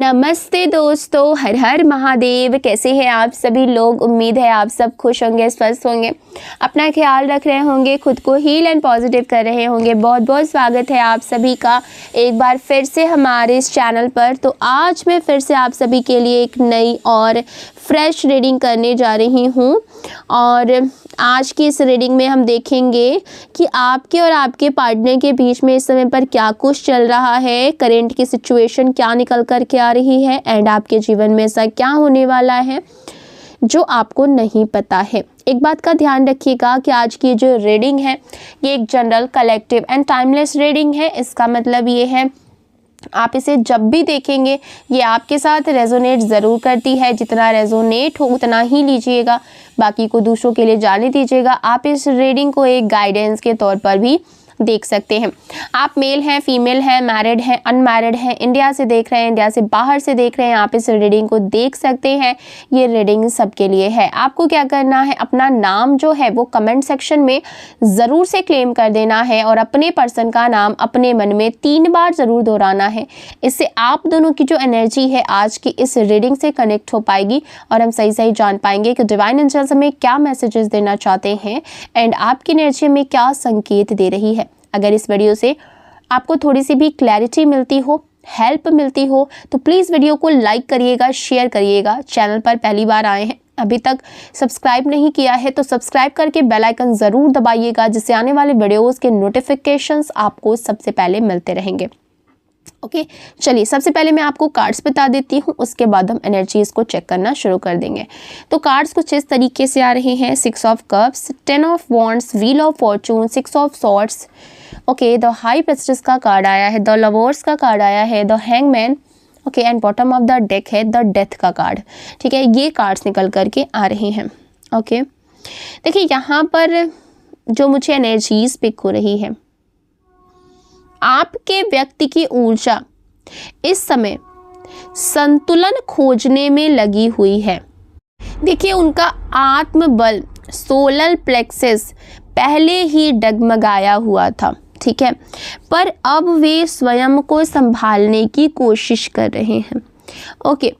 नमस्ते दोस्तों, हर हर महादेव। कैसे हैं आप सभी लोग? उम्मीद है आप सब खुश होंगे, स्वस्थ होंगे, अपना ख्याल रख रहे होंगे, खुद को हील एंड पॉजिटिव कर रहे होंगे। बहुत बहुत स्वागत है आप सभी का एक बार फिर से हमारे इस चैनल पर। तो आज मैं फिर से आप सभी के लिए एक नई और फ्रेश रीडिंग करने जा रही हूँ। और आज की इस रीडिंग में हम देखेंगे कि आपके और आपके पार्टनर के बीच में इस समय पर क्या कुछ चल रहा है, करेंट की सिचुएशन क्या निकल कर के आ रही है एंड आपके जीवन में ऐसा क्या होने वाला है जो आपको नहीं पता है। एक बात का ध्यान रखिएगा कि आज की जो रीडिंग है ये एक general, collective and timeless reading है। इसका मतलब ये है आप इसे जब भी देखेंगे ये आपके साथ रेजोनेट ज़रूर करती है। जितना रेजोनेट हो उतना ही लीजिएगा, बाकी को दूसरों के लिए जाने दीजिएगा। आप इस रीडिंग को एक गाइडेंस के तौर पर भी देख सकते हैं। आप मेल हैं, फीमेल हैं, मैरिड हैं, अनमैरिड हैं, इंडिया से देख रहे हैं, इंडिया से बाहर से देख रहे हैं, आप इस रीडिंग को देख सकते हैं। ये रीडिंग सबके लिए है। आपको क्या करना है, अपना नाम जो है वो कमेंट सेक्शन में ज़रूर से क्लेम कर देना है और अपने पर्सन का नाम अपने मन में 3 बार ज़रूर दोहराना है। इससे आप दोनों की जो एनर्जी है आज की इस रीडिंग से कनेक्ट हो पाएगी और हम सही सही जान पाएंगे कि डिवाइन एंजल्स हमें क्या मैसेजेस देना चाहते हैं एंड आपकी एनर्जी में क्या संकेत दे रही है। अगर इस वीडियो से आपको थोड़ी सी भी क्लैरिटी मिलती हो, हेल्प मिलती हो, तो प्लीज़ वीडियो को लाइक करिएगा, शेयर करिएगा। चैनल पर पहली बार आए हैं, अभी तक सब्सक्राइब नहीं किया है तो सब्सक्राइब करके बेल आइकन ज़रूर दबाइएगा, जिससे आने वाले वीडियोस के नोटिफिकेशंस आपको सबसे पहले मिलते रहेंगे। ओके, चलिए सबसे पहले मैं आपको कार्ड्स बता देती हूँ, उसके बाद हम एनर्जीज को चेक करना शुरू कर देंगे। तो कार्ड्स कुछ इस तरीके से आ रहे हैं। 6 of cups, 10 of wands, wheel of Fortune, 6 of swords, okay, the high priestess का कार्ड आया है, द लवर्स का कार्ड आया है, the hangman, okay, and bottom of the deck है द डेथ का कार्ड। ठीक है, ये कार्ड्स निकल करके आ रहे हैं। ओके, देखिए यहाँ पर जो मुझे एनर्जीज पिक हो रही है, आपके व्यक्ति की ऊर्जा इस समय संतुलन खोजने में लगी हुई है। देखिए उनका आत्मबल, सोलर प्लेक्सस पहले ही डगमगाया हुआ था, ठीक है, पर अब वे स्वयं को संभालने की कोशिश कर रहे हैं। ओके,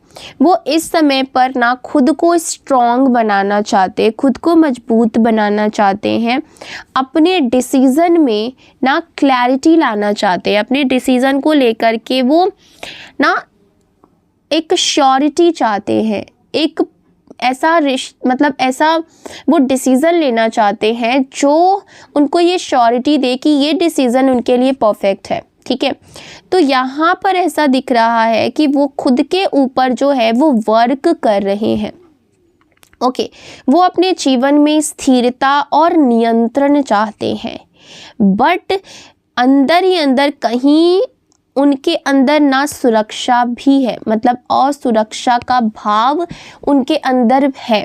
वो इस समय पर ना खुद को स्ट्रॉन्ग बनाना चाहते, खुद को मजबूत बनाना चाहते हैं, अपने डिसीज़न में ना क्लैरिटी लाना चाहते हैं, अपने डिसीज़न को लेकर के वो ना एक श्योरिटी चाहते हैं, एक ऐसा ऐसा वो डिसीज़न लेना चाहते हैं जो उनको ये श्योरिटी दे कि ये डिसीज़न उनके लिए परफेक्ट है। ठीक है, तो यहाँ पर ऐसा दिख रहा है कि वो खुद के ऊपर जो है वो वर्क कर रहे हैं। ओके, वो अपने जीवन में स्थिरता और नियंत्रण चाहते हैं, बट अंदर ही अंदर कहीं उनके अंदर ना सुरक्षा भी है, मतलब असुरक्षा का भाव उनके अंदर है।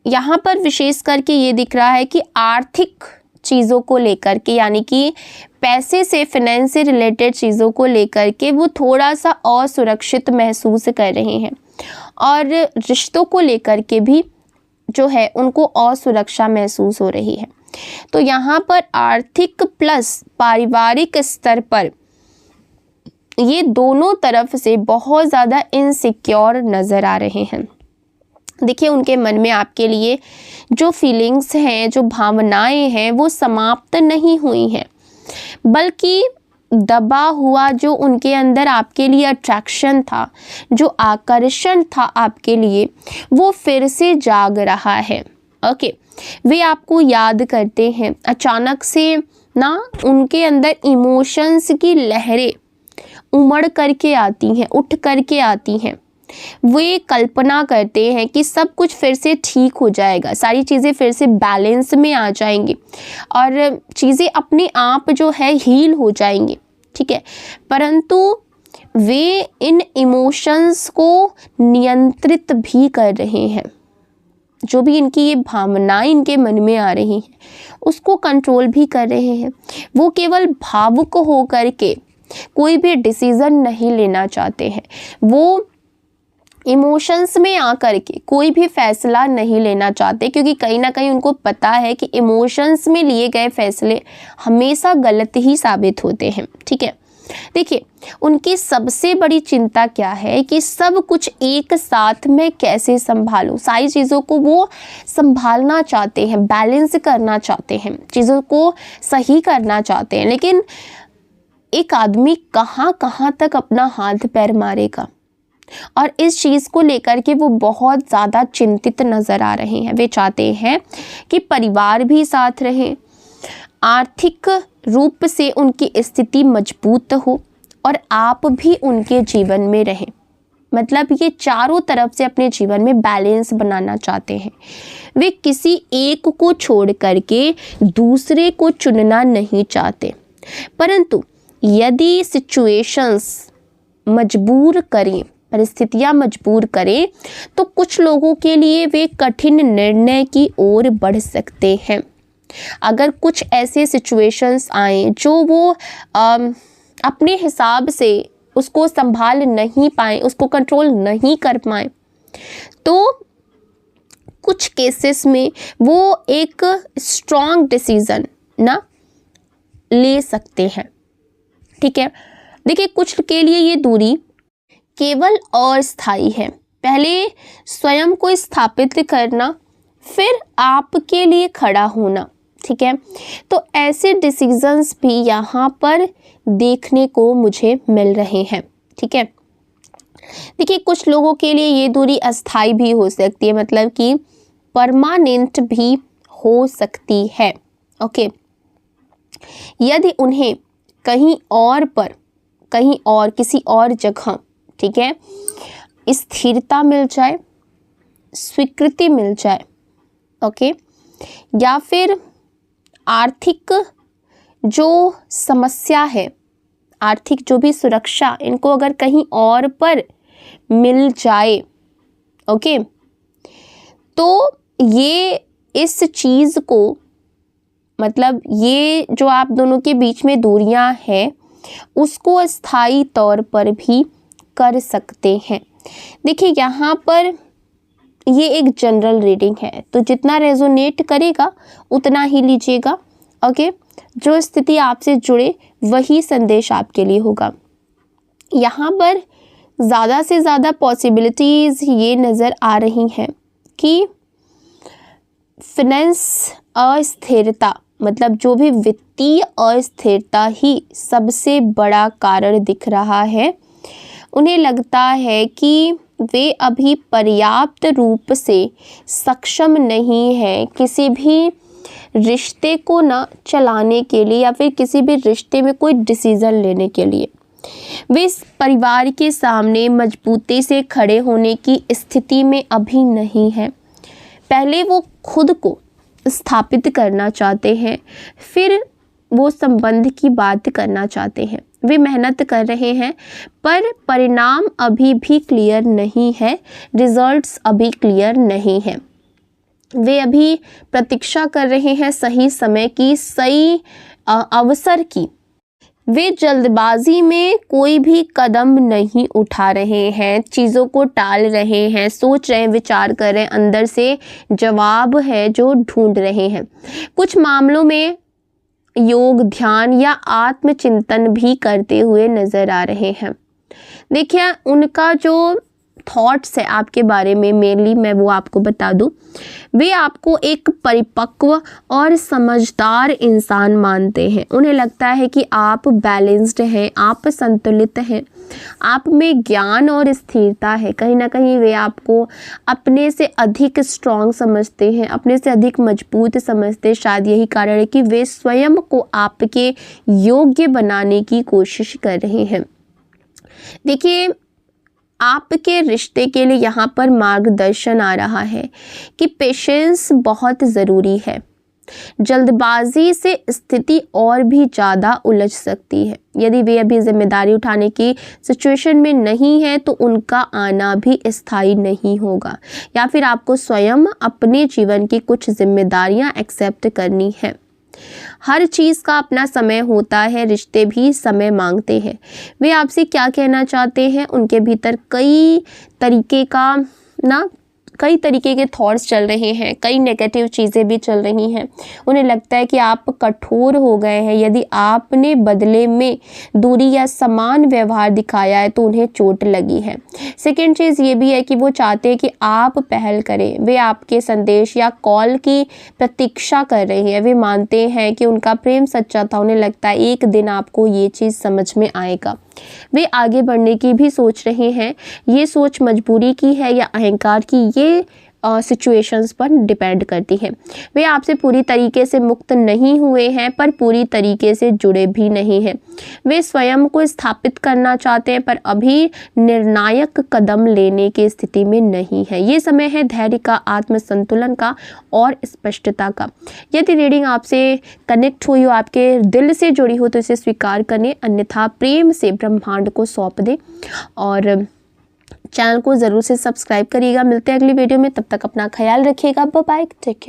यहाँ पर विशेष करके ये दिख रहा है कि आर्थिक चीज़ों को लेकर के, यानी कि पैसे से, फाइनेंस से रिलेटेड चीज़ों को लेकर के वो थोड़ा सा असुरक्षित महसूस कर रहे हैं और रिश्तों को लेकर के भी जो है उनको असुरक्षा महसूस हो रही है। तो यहाँ पर आर्थिक प्लस पारिवारिक स्तर पर ये दोनों तरफ से बहुत ज़्यादा इनसिक्योर नज़र आ रहे हैं। देखिए उनके मन में आपके लिए जो फीलिंग्स हैं, जो भावनाएं हैं, वो समाप्त नहीं हुई हैं, बल्कि दबा हुआ जो उनके अंदर आपके लिए अट्रैक्शन था, जो आकर्षण था आपके लिए, वो फिर से जाग रहा है। ओके, वे आपको याद करते हैं। अचानक से ना उनके अंदर इमोशंस की लहरें उमड़ करके आती हैं, उठ करके आती हैं। वे कल्पना करते हैं कि सब कुछ फिर से ठीक हो जाएगा, सारी चीज़ें फिर से बैलेंस में आ जाएंगी और चीज़ें अपने आप जो है हील हो जाएंगी। ठीक है, परंतु वे इन इमोशंस को नियंत्रित भी कर रहे हैं। जो भी इनकी ये भावनाएं इनके मन में आ रही हैं उसको कंट्रोल भी कर रहे हैं। वो केवल भावुक हो करके कोई भी डिसीज़न नहीं लेना चाहते हैं, वो इमोशंस में आकर के कोई भी फैसला नहीं लेना चाहते, क्योंकि कहीं ना कहीं उनको पता है कि इमोशंस में लिए गए फैसले हमेशा गलत ही साबित होते हैं। ठीक है, देखिए, उनकी सबसे बड़ी चिंता क्या है कि सब कुछ एक साथ में कैसे संभालूं। सारी चीज़ों को वो संभालना चाहते हैं, बैलेंस करना चाहते हैं, चीज़ों को सही करना चाहते हैं, लेकिन एक आदमी कहाँ कहाँ तक अपना हाथ पैर मारेगा। और इस चीज़ को लेकर के वो बहुत ज़्यादा चिंतित नज़र आ रहे हैं। वे चाहते हैं कि परिवार भी साथ रहे, आर्थिक रूप से उनकी स्थिति मजबूत हो और आप भी उनके जीवन में रहें। मतलब ये चारों तरफ से अपने जीवन में बैलेंस बनाना चाहते हैं। वे किसी एक को छोड़ करके दूसरे को चुनना नहीं चाहते, परंतु यदि सिचुएशंस मजबूर करें, परिस्थितियां मजबूर करें, तो कुछ लोगों के लिए वे कठिन निर्णय की ओर बढ़ सकते हैं। अगर कुछ ऐसे सिचुएशंस आए जो वो अपने हिसाब से उसको संभाल नहीं पाए, उसको कंट्रोल नहीं कर पाए, तो कुछ केसेस में वो एक स्ट्रॉन्ग डिसीज़न ना ले सकते हैं। ठीक है, देखिए, कुछ के लिए ये दूरी केवल अस्थायी है। पहले स्वयं को स्थापित करना, फिर आपके लिए खड़ा होना। ठीक है, तो ऐसे डिसीजंस भी यहाँ पर देखने को मुझे मिल रहे हैं। ठीक है, देखिए, कुछ लोगों के लिए ये दूरी अस्थायी भी हो सकती है, मतलब कि परमानेंट भी हो सकती है। ओके, यदि उन्हें कहीं और किसी और जगह, ठीक है, स्थिरता मिल जाए, स्वीकृति मिल जाए, ओके, या फिर आर्थिक जो समस्या है, आर्थिक जो भी सुरक्षा इनको अगर कहीं और पर मिल जाए, ओके, तो ये इस चीज़ को, मतलब ये जो आप दोनों के बीच में दूरियां हैं, उसको स्थायी तौर पर भी कर सकते हैं। देखिए, यहाँ पर ये एक जनरल रीडिंग है, तो जितना रेजोनेट करेगा उतना ही लीजिएगा। ओके, जो स्थिति आपसे जुड़े वही संदेश आपके लिए होगा। यहाँ पर ज़्यादा से ज़्यादा पॉसिबिलिटीज़ ये नज़र आ रही हैं कि फाइनेंस अस्थिरता, मतलब जो भी वित्तीय अस्थिरता ही सबसे बड़ा कारण दिख रहा है। उन्हें लगता है कि वे अभी पर्याप्त रूप से सक्षम नहीं है किसी भी रिश्ते को ना चलाने के लिए, या फिर किसी भी रिश्ते में कोई डिसीज़न लेने के लिए। वे इस परिवार के सामने मजबूती से खड़े होने की स्थिति में अभी नहीं है। पहले वो खुद को स्थापित करना चाहते हैं, फिर वो संबंध की बात करना चाहते हैं। वे मेहनत कर रहे हैं, पर परिणाम अभी भी क्लियर नहीं है, रिजल्ट्स अभी क्लियर नहीं है। वे अभी प्रतीक्षा कर रहे हैं सही समय की, सही अवसर की। वे जल्दबाजी में कोई भी कदम नहीं उठा रहे हैं, चीज़ों को टाल रहे हैं, सोच रहे हैं, विचार कर रहे हैं, अंदर से जवाब है जो ढूंढ रहे हैं। कुछ मामलों में योग, ध्यान या आत्मचिंतन भी करते हुए नज़र आ रहे हैं। देखिए, उनका जो थॉट्स है आपके बारे में, मेनली मैं वो आपको बता दूं, वे आपको एक परिपक्व और समझदार इंसान मानते हैं। उन्हें लगता है कि आप बैलेंस्ड हैं, आप संतुलित हैं, आप में ज्ञान और स्थिरता है। कहीं ना कहीं वे आपको अपने से अधिक स्ट्रॉन्ग समझते हैं, अपने से अधिक मजबूत समझते हैं। शायद यही कारण है कि वे स्वयं को आपके योग्य बनाने की कोशिश कर रहे हैं। देखिए, आपके रिश्ते के लिए यहाँ पर मार्गदर्शन आ रहा है कि पेशेंस बहुत ज़रूरी है। जल्दबाजी से स्थिति और भी ज़्यादा उलझ सकती है। यदि वे अभी जिम्मेदारी उठाने की सिचुएशन में नहीं है, तो उनका आना भी स्थायी नहीं होगा, या फिर आपको स्वयं अपने जीवन की कुछ जिम्मेदारियाँ एक्सेप्ट करनी है। हर चीज़ का अपना समय होता है, रिश्ते भी समय मांगते हैं। वे आपसे क्या कहना चाहते हैं, उनके भीतर कई तरीके का ना कई तरीके के थॉट्स चल रहे हैं, कई नेगेटिव चीज़ें भी चल रही हैं। उन्हें लगता है कि आप कठोर हो गए हैं। यदि आपने बदले में दूरी या समान व्यवहार दिखाया है तो उन्हें चोट लगी है। सेकेंड चीज़ ये भी है कि वो चाहते हैं कि आप पहल करें। वे आपके संदेश या कॉल की प्रतीक्षा कर रहे हैं। वे मानते हैं कि उनका प्रेम सच्चा था। उन्हें लगता है एक दिन आपको ये चीज़ समझ में आएगा। वे आगे बढ़ने की भी सोच रहे हैं। ये सोच मजबूरी की है या अहंकार की, ये सिचुएशंस पर डिपेंड करती है। वे आपसे पूरी तरीके से मुक्त नहीं हुए हैं पर पूरी तरीके से जुड़े भी नहीं हैं। वे स्वयं को स्थापित करना चाहते हैं पर अभी निर्णायक कदम लेने की स्थिति में नहीं है। ये समय है धैर्य का, आत्मसंतुलन का और स्पष्टता का। यदि रीडिंग आपसे कनेक्ट हुई हो, आपके दिल से जुड़ी हो तो इसे स्वीकार करें, अन्यथा प्रेम से ब्रह्मांड को सौंप दें और चैनल को ज़रूर से सब्सक्राइब करिएगा। मिलते हैं अगली वीडियो में, तब तक अपना ख्याल रखिएगा। Bye bye, take care.